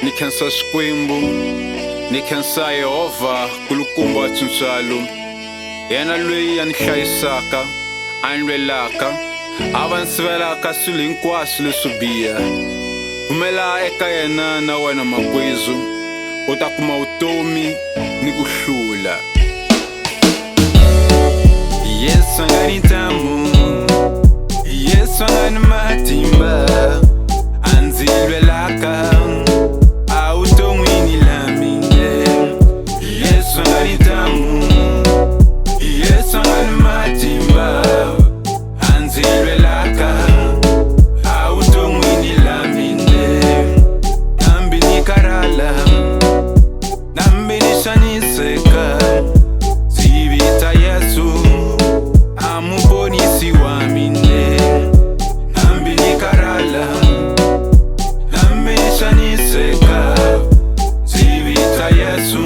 ni khensa Xikwembu, ni khensa Yehova kulukumba wa tintswalo, yena loyi a ni hlayisaka, a ni lwelaka, a va ni sivelaka swilo hinkwaswo leswo biha. Pfumela eka yena na wena makwezu, u ta kuma vutomi ni ku hlula. Yesu a nga ni ntamu, Yesu a nga ni matimba, a ndzi lwelaka a vuton'wini la mina. Yesu a nga ni ntamu, Yesu a nga ni matimba, a ndzi lwelaka a vuton'wini la mina. Nambi ni karhala, nambi ni xaniseka, ndzi vita Yesu a muponisi wa mina. Nambi ni karhala, nambi ni xaniseka, ndzi vita Yesu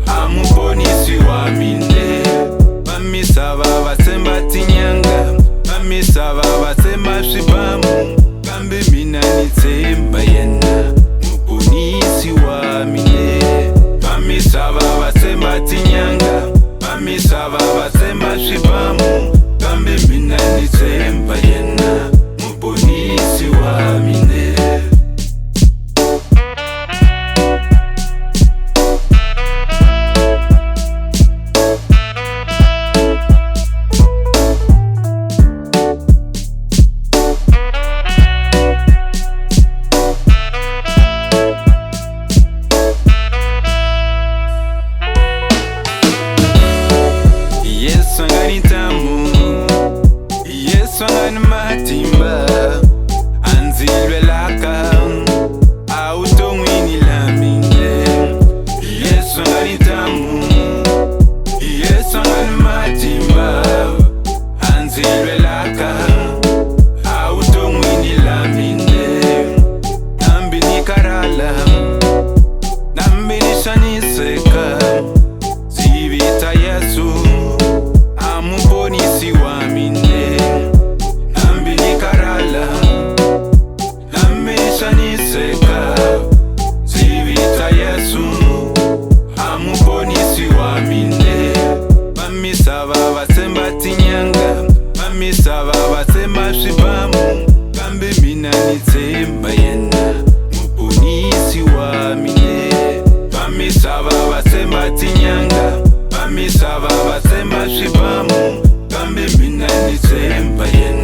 a muponisi wa mina. Va misava va tshemba tinyanga, va misava va tshemba swibamu, kambe mina ni tshemba yena muponisi wa mina. Va misava va tshemba tinyanga, va misava va tshemba swibamu, kambe mina ni tshemba yena muponisi wa mina. Yesu a nga ni ntamu, Yesu a nga ni matimba, a ndzi lwelaka a vuton'wini la mina. Yesu a nga ni ntamu, Yesu a nga ni matimba, a ndzi lwelaka a vuton'wini la mina. Nambi ni karhala, nambi ni xaniseka, ndzi vita Yesu a muponisi wa mina. Nambi ni karhala, nambi ni xaniseka, ndzi vita Yesu a muponisi wa mina. Va misava va tshemba tinyanga, va misava va tshemba swibamu, kambe mina ni tshemba yena muponisi wa mina. Va misava va tshemba tinyanga, va misava va tshemba swibamu, kambe mina ni tshemba yena